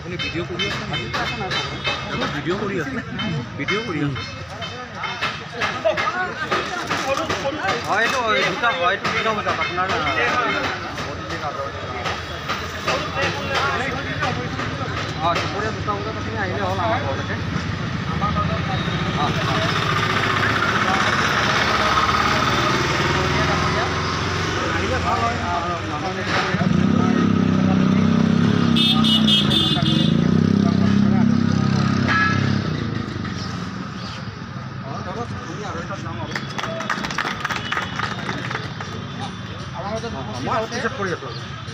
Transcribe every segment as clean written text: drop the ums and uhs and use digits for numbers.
আপুনি ভিডিঅ' কৰি আছে ভিডিঅ' কৰি আছে ভিডিঅ' কৰি আছে হয়তো দুটা হয়তো দুটা বজাত আপোনাৰ অঁ দুপৰীয়া 2টা বজাত আপুনি আহিলে হ'ল আমাৰ ঘৰলৈকে আহিলে ভাল হয়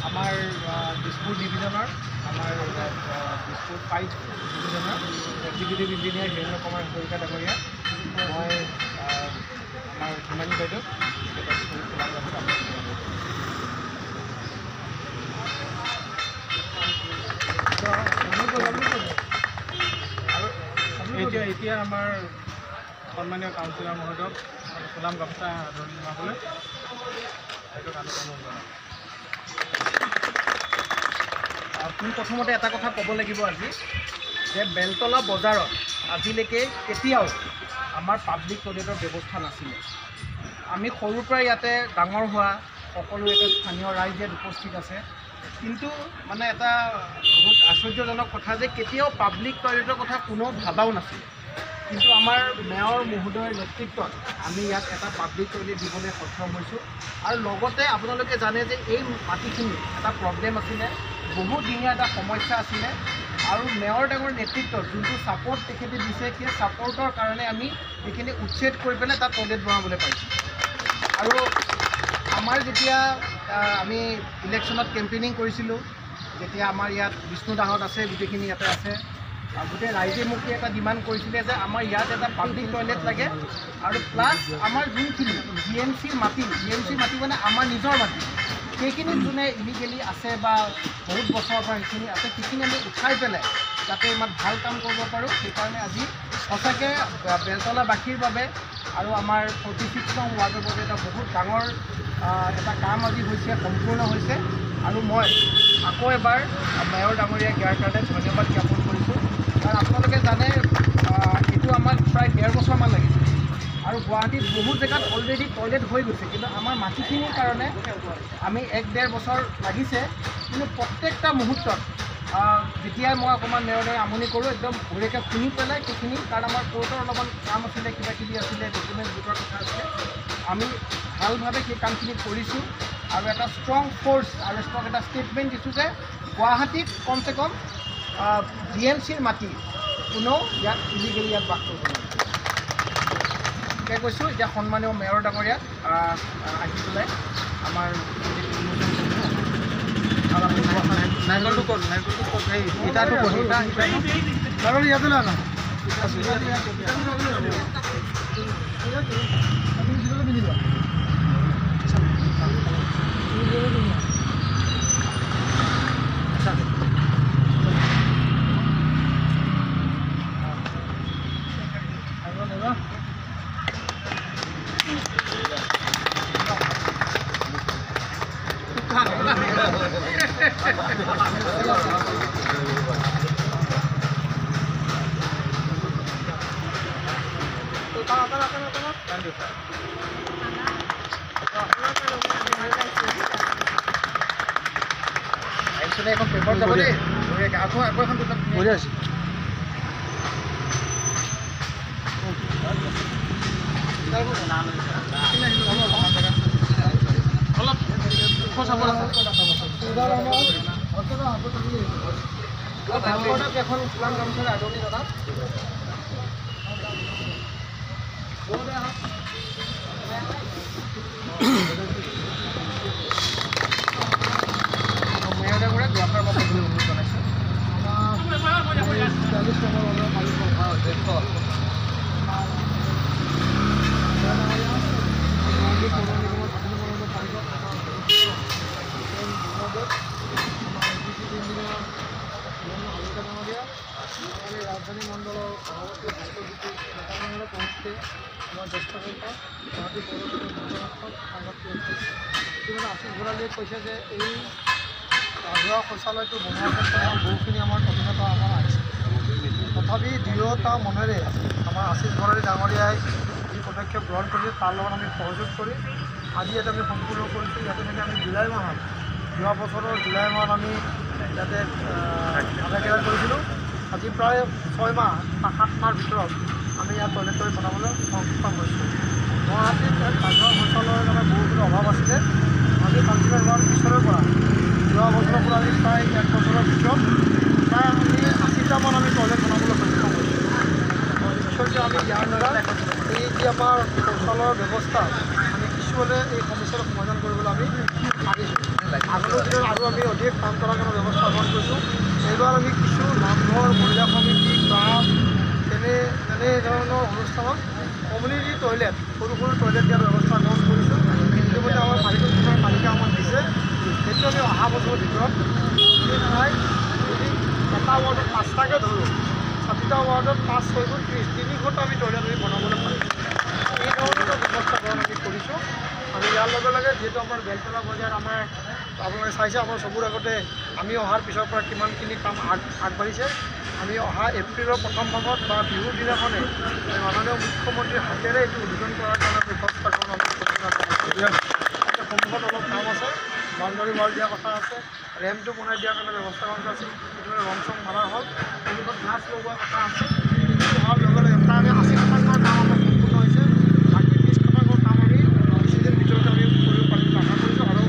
আমাৰ দিছপুৰ ডিভিজনৰ আমাৰ দিছপুৰ 5 ডিভিজনৰ এক্সিকিউটিভ ইঞ্জিনিয়াৰ হিৰণ্য কুমাৰ হাজৰিকা ডাঙৰীয়া মই আমাৰ হিমানী বাইদেউ আৰু এতিয়া আমাৰ সন্মানীয় কাউন্সিলৰ মহোদয়ক গোলাম গামোচা আদৰণি জনাবলৈ প্ৰথমতে এটা কথা ক'ব লাগিব আজি যে বেলতলা বজাৰত আজিলৈকে কেতিয়াও আমাৰ পাব্লিক টয়লেটৰ ব্যৱস্থা নাছিলে আমি সৰুৰ পৰা ইয়াতে ডাঙৰ হোৱা সকলো এটা স্থানীয় ৰাইজ ইয়াত উপস্থিত আছে কিন্তু মানে এটা বহুত আশ্চৰ্যজনক কথা যে কেতিয়াও পাব্লিক টয়লেটৰ কথা কোনেও ভাবাও নাছিল কিন্তু আমাৰ মেয়ৰ মহোদয়ৰ নেতৃত্বত আমি ইয়াত এটা পাব্লিক টয়লেট দিবলৈ সক্ষম হৈছোঁ আৰু লগতে আপোনালোকে জানে যে এই মাটিখিনি এটা প্ৰব্লেম আছিলে বহুদিনীয়া এটা সমস্যা আছিলে আৰু মেয়ৰ ডাঙৰ নেতৃত্বত যোনটো ছাপৰ্ট তেখেতে দিছে সেই ছাপৰ্টৰ কাৰণে আমি এইখিনি উচ্ছেদ কৰি পেলাই তাত টয়লেট বনাবলৈ পাইছোঁ আৰু আমাৰ যেতিয়া আমি ইলেকশ্যনত কেম্পেইনিং কৰিছিলোঁ যেতিয়া আমাৰ ইয়াত বিষ্ণু দাহঁত আছে গোটেইখিনি ইয়াতে আছে গোটেই ৰাইজে মোক এটা ডিমাণ্ড কৰিছিলে যে আমাৰ ইয়াত এটা পাব্লিক টয়লেট লাগে আৰু প্লাছ আমাৰ যোনখিনি জি এম চিৰ মাটি মানে আমাৰ নিজৰ মাটি সেইখিনি যোনে ইলিগেলি আছে বা বহুত বছৰৰ পৰা সেইখিনি আছে সেইখিনি আমি উঠাই পেলাই যাতে ইমান ভাল কাম কৰিব পাৰোঁ সেইকাৰণে আজি সঁচাকৈ বেলতলাবাসীৰ বাবে আৰু আমাৰ 46 নং ৱাৰ্ডৰ বাবে এটা বহুত ডাঙৰ এটা কাম আজি হৈছে সম্পূৰ্ণ হৈছে আৰু মই আকৌ এবাৰ মেয়ৰ ডাঙৰীয়াক ইয়াৰ কাৰণে ধন্যবাদ জ্ঞাপন কৰিছোঁ কাৰণ আপোনালোকে জানে এইটো আমাক প্ৰায় 1.5 বছৰমান লাগিছিল আৰু গুৱাহাটীত বহুত জেগাত অলৰেডি টয়লেট হৈ গৈছে কিন্তু আমাৰ মাটিখিনিৰ কাৰণে আমি 1-1.5 বছৰ লাগিছে কিন্তু প্ৰত্যেকটা মুহূৰ্তত যেতিয়াই মই অকণমান মেয়ৰদৰে আমনি কৰোঁ একদম ঘূৰেকৈ শুনি পেলাই সেইখিনি কাৰণ আমাৰ কোৰ্টৰ অলপমান কাম আছিলে কিবাকিবি আছিলে ডকুমেণ্ট গোটৰ কথা আছিলে আমি ভালভাৱে সেই কামখিনি কৰিছোঁ আৰু এটা ষ্ট্ৰং ফ'ৰ্চ আৰু ষ্ট্ৰং এটা ষ্টেটমেণ্ট দিছোঁ যে গুৱাহাটীত কমচে কম জি এম চিৰ মাটি কোনেও ইয়াত ইলিগেলি ইয়াত বাস কৰিব নোৱাৰে কৈছোঁ এতিয়া সন্মানীয় মেয়ৰ ডাঙৰীয়াক আহি পেলাই আমাৰ নাৰিকলটো ক'ত এই ইটাটো ক'ত ইটা ইয়াতে না এখন পেপার যাব দেই আকৌ এখন বঢ়িয়া আছে অলপ চাব এখন প্লান গামোচাৰ আদৰণি জনাম দুআষাৰ মই ক'বলৈ অনুৰোধ জনাইছোঁ 40 নম্বৰ মালিকৰ অধ্যক্ষ পৌঁছতে আমাৰ জ্যেষ্ঠ নেতা গুৱাহাটী পৌৰসভাৰ সংবাদ কৰিছে। ইতিমধ্যে আশীষ ভৰালীয়ে কৈছে যে এই ৰাজহুৱা শৌচালয়টো বনোৱাৰ ক্ষেত্ৰত বহুখিনি আমাৰ অভিজ্ঞতা আমাৰ আহিছে। তথাপি দৃঢ়তা মনেৰে আমাৰ আশীষ ভৰালী ডাঙৰীয়াই যি পদক্ষেপ গ্ৰহণ কৰিছে তাৰ লগত আমি সহযোগ কৰি আজি ইয়াতে আমি সম্পূৰ্ণ কৰিছোঁ। ইয়াতে নেকি আমি জুলাই মাহত যোৱা বছৰৰ জুলাই মাহত আমি ইয়াতে আধাকেদাৰ কৰিছিলোঁ। আজি প্ৰায় 6 মাহ বা 7 মাহৰ ভিতৰত আমি ইয়াত টয়লেটৰী বনাবলৈ সক্ষম হৈছোঁ। গুৱাহাটীত ৰাজহুৱা শৌচালয়ৰ কাৰণে বহুখিনি অভাৱ আছিলে। আমি কাউন্সিলৰ হোৱাৰ পিছৰে পৰা যোৱা বছৰৰ পৰা আমি প্ৰায় 1 বছৰৰ ভিতৰত প্ৰায় আমি 80টামান আমি টয়লেট বনাবলৈ সক্ষম হৈছোঁ। নিশ্চয়কৈ আমি ইয়াৰ দ্বাৰা এই যি আমাৰ শৌচালয়ৰ ব্যৱস্থা আমি কিছু হ'লে এই সমস্যাটো সমাধান কৰিবলৈ আমি পাৰিছোঁ। আগলৈ দিনত আৰু আমি অধিক কাম কৰাৰ কাৰণে ব্যৱস্থা গ্ৰহণ কৰিছোঁ। এইবাৰ আমি কিছু নামঘৰ মহিলা সমিতি ক্লাব তেনেধৰণৰ অনুষ্ঠানত কমিউনিটি টয়লেট সৰু টয়লেট দিয়াৰ ব্যৱস্থা গ্ৰহণ কৰিছোঁ। ইতিমধ্যে আমাৰ মালিকৰ তালিকা আমাক দিছে। সেইটো আমি অহা বছৰৰ ভিতৰত প্ৰায় যদি এটা ৱাৰ্ডত 5টাকৈ ধৰোঁ, 60টা ৱাৰ্ডত 5, 6 গুণ 30, 300টা আমি টয়লেট আমি বনাবলৈ পাৰিছোঁ। এই ধৰণৰ ব্যৱস্থা গ্ৰহণ আমি কৰিছোঁ। আৰু ইয়াৰ লগে লগে যিহেতু আমাৰ বেলতলা বজাৰ আমাৰ আপোনালোকে চাইছে আমাৰ চকুৰ আগতে আমি অহাৰ পিছৰ পৰা কিমানখিনি কাম আগবাঢ়িছে। আমি অহা এপ্ৰিলৰ প্ৰথম ভাগত বা বিহুৰ দিনাখনে মাননীয় মুখ্যমন্ত্ৰীৰ হাতেৰে এইটো উদ্বোধন কৰাৰ কাৰণে ব্যৱস্থা গ্ৰহণ আমি সন্মুখত অলপ কাম আছে, বাউণ্ডাৰী ৱাল দিয়াৰ কথা আছে, ৰেম্পটো বনাই দিয়াৰ কাৰণে ব্যৱস্থা গ্ৰহণ আছে। সেইদৰে ৰং চং মাৰা হ'ল, সন্মুখত গ্লাছ লগোৱাৰ কথা আছে। এইটো হোৱাৰ লগে লগে প্ৰায় 80% কাম আমাৰ সম্পূৰ্ণ হৈছে। বাকী 20% কাম আমি কিছুদিন ভিতৰতে আমি কৰিব পাৰিম আশা কৰিছোঁ। আৰু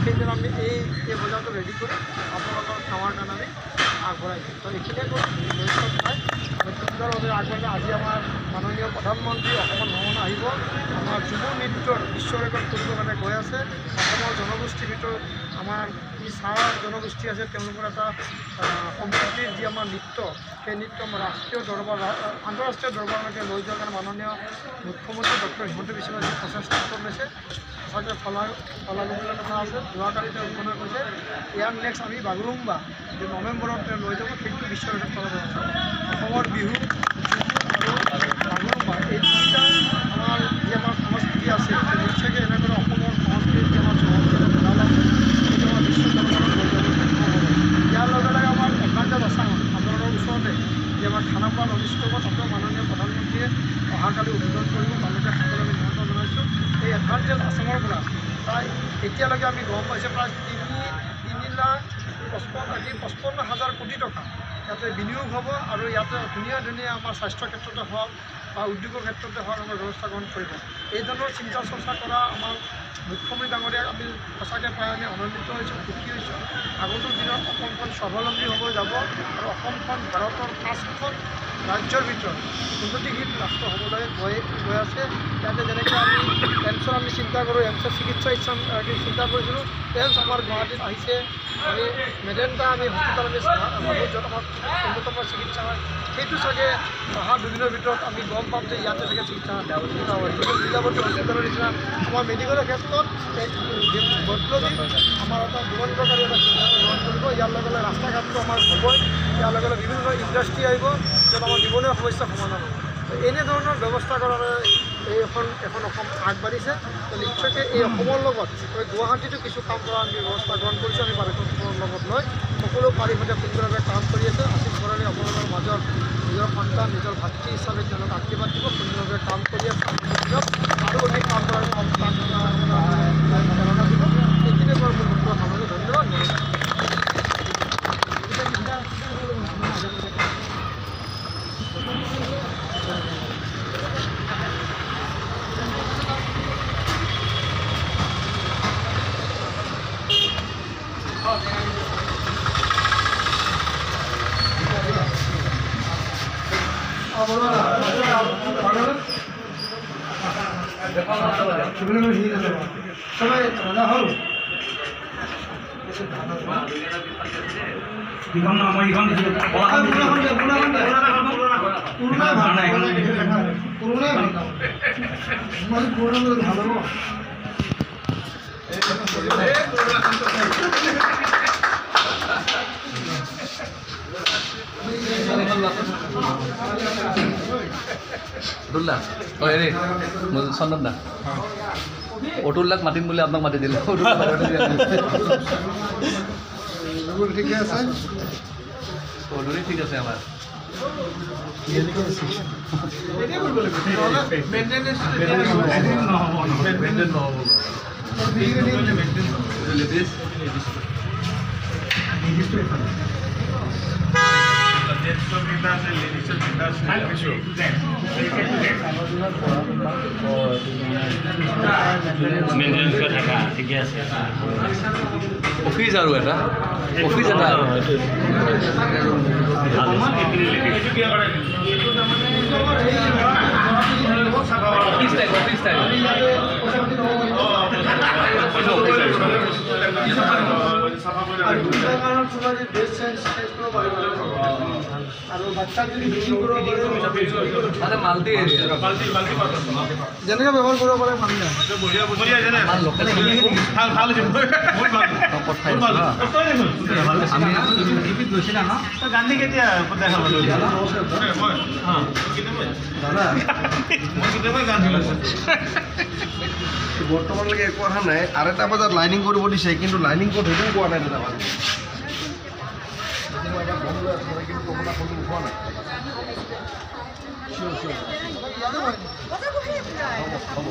সেইদিনা আমি এই বজাৰটো ৰেডি কৰি আপোনালোকৰ সেৱাৰ কাৰণে আমি আগবঢ়াইছোঁ। তো এইখিনিয়ে কৰি ভৱিষ্যত নাই আৰু সুন্দৰভাৱে আগবাঢ়ি আজি আমাৰ মাননীয় প্ৰধানমন্ত্ৰী অসমত ভ্ৰমণ আহিব। আমাৰ যুৱ নৃত্যৰ বিশ্ব ৰেকৰ্ড কৰিবৰ কাৰণে গৈ আছে। অসমৰ জনগোষ্ঠীৰ ভিতৰত আমাৰ যি চাহ জনগোষ্ঠী আছে তেওঁলোকৰ এটা সম্প্ৰীতিৰ যি আমাৰ নৃত্য, সেই নৃত্য আমাৰ ৰাষ্ট্ৰীয় দৰবাৰ আন্তঃৰাষ্ট্ৰীয় দৰবাৰলৈকে লৈ যোৱাৰ কাৰণে মাননীয় মুখ্যমন্ত্ৰী ডক্টৰ হিমন্ত বিশ্ব শৰ্মাই প্ৰচেষ্টা লৈছে। সঁচাকৈ শলাগিবলগীয়া কথা আছে। যোৱাকালি তেওঁ ঘোষণা কৰিছে ইয়াৰ নেক্সট আমি বাগৰুম্বা যে নৱেম্বৰত তেওঁ লৈ যাব, সেইটো বিশ্ব ৰেকৰ্ড কৰা ব্যৱস্থা। অসমৰ বিহু আৰু বাগৰুম্বা এই দুয়োটা আমাৰ যি আমাৰ সংস্কৃতি আছে নিশ্চয়কৈ এনেকৈ অসমৰ সংস্কৃতি যি আমাৰ সেইটো আমাৰ বিশ্ব দৰবাৰত লৈ যাব সক্ষম হ'ব। ইয়াৰ লগে লগে আমাৰ এডভান্টেজ আছে আপোনালোকৰ ওচৰতে যে আমাৰ খানাপাৰা অনুষ্ঠিত হ'ব, তাতেও মাননীয় প্ৰধানমন্ত্ৰীয়ে অহাকালি উদ্বোধন কৰিব। তেওঁলোকে সকলোকে আমি নিমন্ত্ৰণ জনাইছোঁ। এই এডভান্টেজ আছামৰ পৰা প্ৰায় এতিয়ালৈকে আমি গম পাইছোঁ প্ৰায় 3,55,000 কোটি টকা ইয়াতে বিনিয়োগ হ'ব। আৰু ইয়াতে ধুনীয়া আমাৰ স্বাস্থ্যৰ ক্ষেত্ৰতে হওক বা উদ্যোগৰ ক্ষেত্ৰতে হওক আমাৰ ব্যৱস্থা গ্ৰহণ কৰিব। এই ধৰণৰ চিন্তা চৰ্চা কৰা আমাৰ মুখ্যমন্ত্ৰী ডাঙৰীয়াক আমি সঁচাকৈ পাই আমি আনন্দিত হৈছোঁ, সুখী হৈছোঁ। আগন্তুক দিনত অসমখন স্বাৱলম্বী হ'ব যাব আৰু অসমখন ভাৰতৰ 5খন ৰাজ্যৰ ভিতৰত উন্নতিশীল ৰাষ্ট্ৰ হ'বলৈ গৈ আছে। ইয়াতে যেনেকৈ আমি এমছৰ আমি চিন্তা কৰোঁ, এমছৰ চিকিৎসা চিন্তা কৰিছিলোঁ। এমছ আমাৰ গুৱাহাটীত আহিছে। আমি মেডেণ্টা আমি হস্পিটেল আমি ভাবোঁ য'ত আমাৰ উন্নতম চিকিৎসা হয়। সেইটো চাগে অহা দুদিনৰ ভিতৰত আমি গম পাম যে ইয়াতে চাগে চিকিৎসা হয়। লীলাৱতী হস্পিটেলৰ নিচিনা আমাৰ মেডিকেলৰ ক্ষেত্ৰত বৈপ্লৱিক আমাৰ এটা যুগান্তকাৰী এটা সিদ্ধান্ত গ্ৰহণ কৰিব। ইয়াৰ লগে লগে ৰাস্তা ঘাটটো আমাৰ হ'বই। ইয়াৰ লগে লগে বিভিন্ন ইণ্ডাষ্ট্ৰী আহিব য'ত আমাৰ নিবনুৱা সমস্যা সমাধান হ'ব। এনেধৰণৰ ব্যৱস্থা কৰাৰ এখন অসম আগবাঢ়িছে। তো নিশ্চয়কৈ এই অসমৰ লগত গুৱাহাটীতো কিছু কাম কৰাৰ আমি ব্যৱস্থা গ্ৰহণ কৰিছোঁ। আমি পাৰিষদখনৰ লগত লৈ সকলো পাৰিষদে সুন্দৰভাৱে কাম কৰি আছে। আশীষ ভৰালী আপোনালোকৰ মাজত নিজৰ সন্তান নিজৰ ভাতৃ হিচাপে তেওঁলোক আশীৰ্বাদ দিব। সুন্দৰভাৱে কাম কৰি আছে। আৰু অধিক কাম কৰাৰ প্ৰেৰণা দিব। এইখিনিয়ে মোৰ বক্তব্য সামৰণি। ধন্যবাদ। সবাই ৰাজা হল ভালো অতুল দা হেৰি চন্দন দা অতুল দাক মাতিম বুলি আপোনাক মাতি দিলে ঠিকে আছে অতুলি ঠিক আছে আমাৰ অফিচ আৰু এটা অফিচ এটা অফিচ টাইপ মানে মাল্টি এৰিয়া যেনেকৈ ব্যৱহাৰ কৰিব পাৰে মানুহ গান্ধী কেতিয়া দেখা পালো বৰ্তমানলৈকে একো অহা নাই আৰু 8টা বজাত লাইনিং কৰিব দিছে কিন্তু লাইনিং ক'ত সেইটোও কোৱা নাই দাদা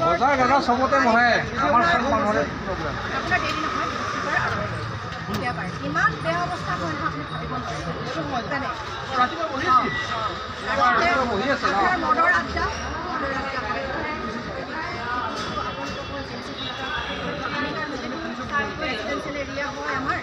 বজাৰ দাদা চবতে বহে আমাৰ চব মানুহৰে ইমান বেয়া অৱস্থা হয় নহয় আপুনি ভাবিব নোৱাৰে মদৰ আড্ডা ৰেজিডেঞ্চিয়েল এৰিয়া হয় আমাৰ